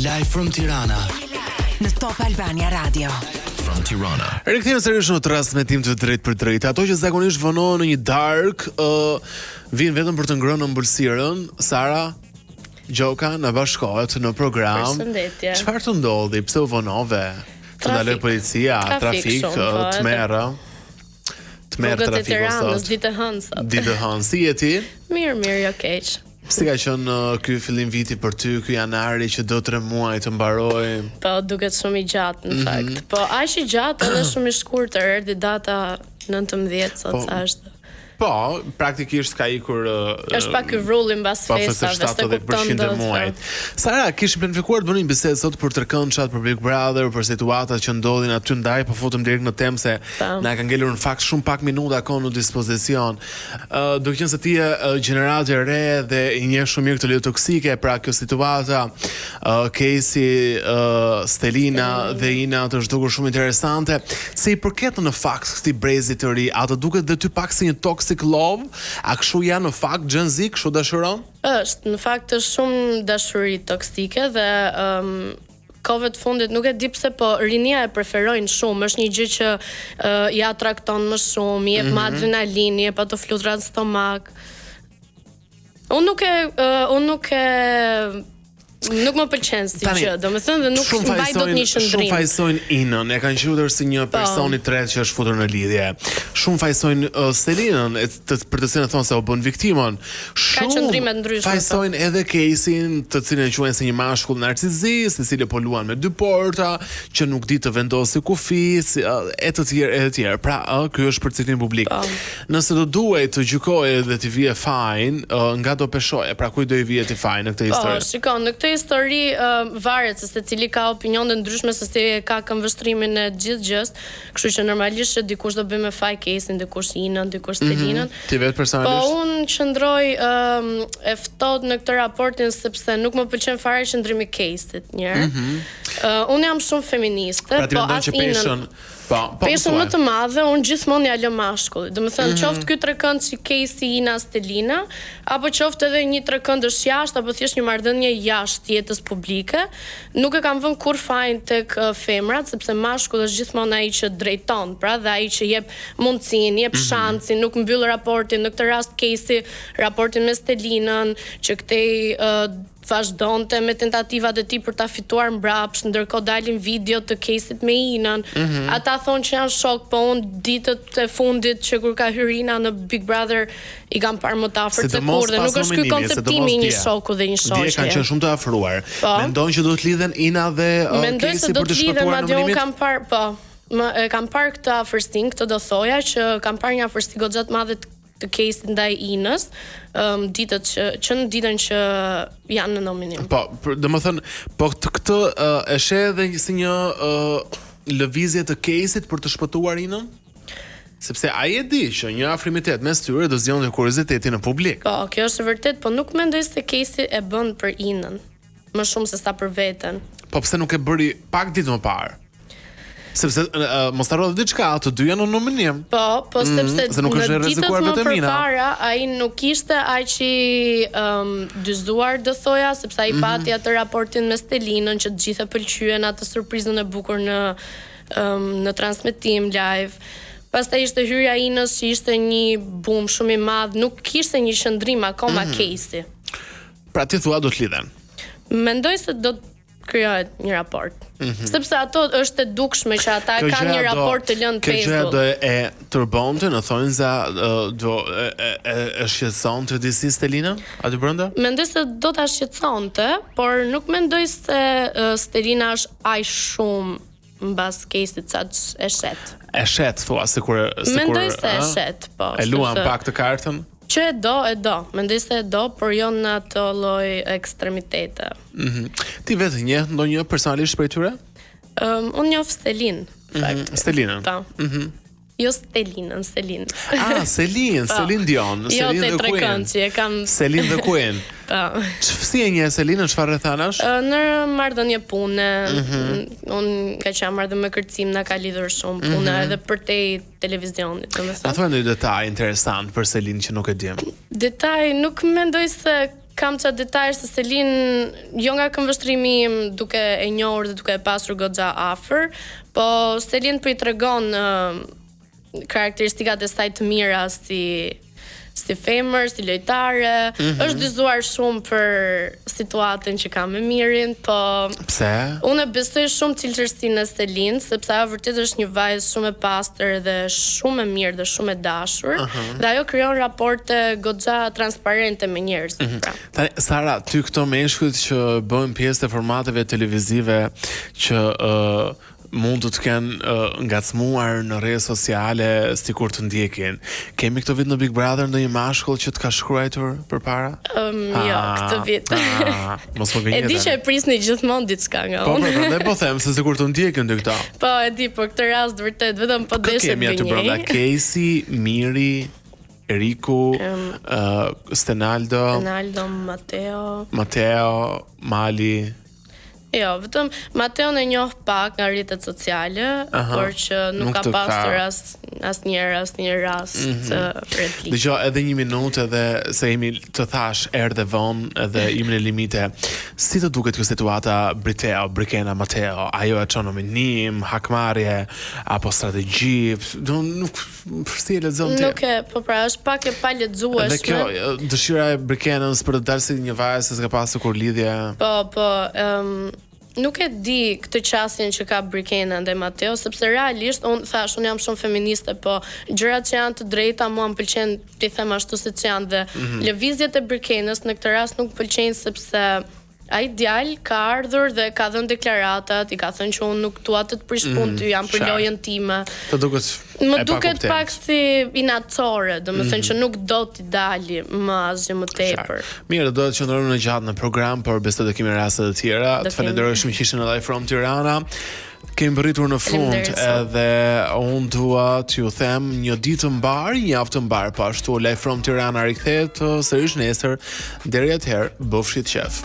Live from Tirana. Në Top Albania Radio. From Tirana. Rikthehemi sërish në transmetim të drejtë për drejtë. Ato që zakonisht vonohen në një dark, vijnë vetëm për të ngrënë ëmbëlsirën. Sara Gjoka na bashkohet në program. Përshëndetje. Çfarë të ndodhi? Pse u vonove? Të ndaloj policia, trafik, të merra. Të merr Rrugët e trafiku Tiranës, sot. ditë e hënë. Ditë hënë, si je ti? Mirë, jo keq. Si ka qenë ky fillim viti për ty, ky janari që do 3 muaj të mbaroj? Po duket shumë i gjatë në fakt. Po aq i gjatë edhe shumë i shkurtër, erdhi data 19 sot është. Po, praktikisht ka ikur Është pak ky vrulli mbas festave, s'e kupton 70% e muajit. Sara, kishe planifikuar të bëni një bisedë sot për tërkëndshat, për Big Brother, për situatat që ndodhin aty ndaj, po futëm direkt në temë se na ka ngelur në fakt shumë pak minuta kohë në dispozicion. Do të qenë se ti je gjeneratë e re dhe i njeh shumë mirë këtë lidhje toksike, pra kjo situata, Casey, Stelina dhe Ina të zhdukur shumë interesante. Se i përket në fakt këtij brezi të ri, a të duket dhe ty pak si një toxic love? A kështu janë në fakt Gen Z, kështu dashuron? Është, në fakt është shumë dashuri toksike dhe kohëve të fundit nuk e di pse, po rinia e preferojnë shumë. Është një gjë që ja trakton më shumë, i jep më adrenalinë, i jep ato flutura në stomak. Nuk më pëlqen si gjë, domethënë dhe nuk mbaj dot një shëndrim. Shumë fajsojnë Inën, e kanë quajtur si një person i tretë që është futur në lidhje. Shumë fajsojnë Stelinën, për të cilën thonë se u bën viktimën. Ka qëndrime të ndryshme. Fajsojnë edhe Caseyn, të cilën e quajnë si një mashkull narcizist, i cili po luan me dy porta, që nuk di të vendosë kufi, e të tjerë. Pra, ky është për cilin publik. Nëse do duhej të gjykojë dhe të vije fajin, nga do peshoje, pra kuj do i vije ti fajin në këtë histori? Shikon, në këtë histori varet se secili ka opinione ndryshme, se si ka këmbvështrimin e gjithë gjës, kështu që normalisht dikush do bëj me faj Caseyn, dikush Inën, dikush Stelinën. Ti vetë personalisht? Po unë qëndroj e ftohtë në këtë raportin sepse nuk më pëlqen fare qëndrimi i Caseyt njëherë. Unë jam shumë feministe, po as Inën. Peshën më të madhe, unë gjithmonë ja lë mashkullit. Domethënë, qoftë ky trekënd si Casey, Ina, Stelina, apo qoftë edhe një trekëndësh jashtë, apo thjesht një marrëdhënie jashtë jetës publike, nuk e kam vënë kur fajin tek femrat, sepse mashkulli është gjithmonë ai që drejton, pra dhe ai që jep mundësinë, jep shansin, nuk mbyll raportin. Në këtë rast Casey raportin me Stelinën, që këtej vazhdonte me tentativat e tij për ta fituar mbrapsht, ndërkohë dalin video të Caseyt me Inën. Ata thonë që janë shok, po unë ditët e fundit që kur ka hyrë Ina në Big Brother i kam parë më të afërt se kur, dhe nuk është ky konceptimi i një shoku dhe një shoqe. Dje kanë qenë shumë të afruar. Mendon që do të lidhen Ina dhe Casey për të shpëtuar në mënimit? Kam parë, kam parë këtë afërsinë, këtë do thoja që kam parë një afërsi goxha të madhe të Casey ndaj Inës, ditët që në ditën që janë në nominim. Po, domethënë, po këtë e sheh edhe si një lëvizje të Caseyt për të shpëtuar Inën? Sepse ai e di që një afrimitet mes tyre do zgjonte kuriozitetin në publik. Po, kjo është e vërtet, po nuk mendoj se Casey e bën për Inën, më shumë se sa për veten. Po pse nuk e bëri pak ditë më parë? Sepse mos harro diçka, të dy janë në nominim. Po sepse nuk është rrezikuar vetëm Ina. Përpara ai nuk ishte aq i dyzuar, do thoja, sepse ai pati atë raportin me Stelinën që të gjithë e pëlqyen, atë surprizën e bukur në transmetim live. Pastaj ishte hyrja Inës, që ishte një bum shumë i madh, nuk kishte një qëndrim akoma Casey. Pra ti thua do të lidhen? Mendoj se do të krijohet një raport. Sepse ato është e dukshme që ata kanë një raport të lënë pesull. Kjo gjë do e turbonte, në thonjza do e shqetësonte disi Stelina aty brenda? Mendoj se do ta shqetësonte, por nuk mendoj se Stelina është aq shumë mbas Caseyt sa e shet. E shet thua sikur mendoj se e shet, po. E luan pak të kartën? Që e do. Mendoj se e do, por jo në ato lloj ekstremitete. Ti vetë njeh ndonjë personalisht prej tyre? Unë njoh Stelin. Stelinën. Jo Stelinën, Selin. Selin Dion, Selin the Queen. Selin the Queen. Si e një Selinën, çfarë rrethanash? Në marrëdhënie pune, unë ka qenë marrëdhënie me kërcim, na ka lidhur shumë puna edhe për te televizionit, domethënë. A thua ndonjë detaj interesant për Selin që nuk e dim? Detaj, nuk mendoj se kam çfarë detaje se Selin jo nga këmbvështrimi im duke e njohur dhe duke e pasur goxha afër, po Selin po I tregon karakteristikat e saj të mira si femër, si lojtare, është dyzuar shumë për situatën që ka me Mirin, po pse? Unë besoj shumë cilësinë e Selin, sepse ajo vërtet është një vajzë shumë e pastër dhe shumë e mirë dhe shumë e dashur, dhe ajo krijon raporte goxha transparente me njerëzit. Tani Sara, ty këto meshkujt që bëjnë pjesë të formateve televizive që mund të kenë ngacmuar në rrjete sociale sikur të ndjekin. Kemi këtë vit në Big Brother ndonjë mashkull që të ka shkruar përpara? Jo, këtë vit. Mos më gënjeni. E di që e prisni gjithmonë diçka nga unë. Po, prandaj po them se sikur të ndjekin dy këta. Po, e di, po këtë rast vërtet vetëm po deshet kemi aty brenda Casey, Miri, Eriku, Stenaldo, Matteo, Mali. Jo, vetëm Mateon e njoh pak nga rrjetet sociale, por që nuk ka pasur asnjë rast replik. Dgjoj edhe 1 minutë edhe se jemi të thash erdhe vonë edhe jemi në limite. Si të duket kjo situata Brikena Mateo? Ajo e çon nominim, hakmarrje apo strategji? Nuk si e lexon ti? Nuk e, po pra është pak e pa lexueshme. Dhe kjo dëshira e Brikenës për të dalë si një vajzë se s'ka pasur kur lidhje. Po, nuk e di këtë qasjen që ka Brikena dhe Mateo, sepse realisht unë jam shumë feministe, po gjërat që janë të drejta mua më pëlqen t'i them ashtu siç janë dhe lëvizjet e Brikenës në këtë rast nuk pëlqejnë sepse ai djalë ka ardhur dhe ka dhënë deklaratat, I ka thënë që unë nuk dua të prish punë ty, jam për lojën time. Më duket pak si inatcore, domethënë që nuk do t'i dali më asgjë më tepër. Mirë, do të qëndrojmë në gjatë në program, por besoj të kemi raste të tjera. Të falenderoj shumë që ishin live from Tirana. Kemi bërritur në fund edhe unë dua t'ju them një ditë të mbar, një javë të mbar, po ashtu live from Tirana rikthehet sërish nesër. Deri atëherë, bëfshit qef.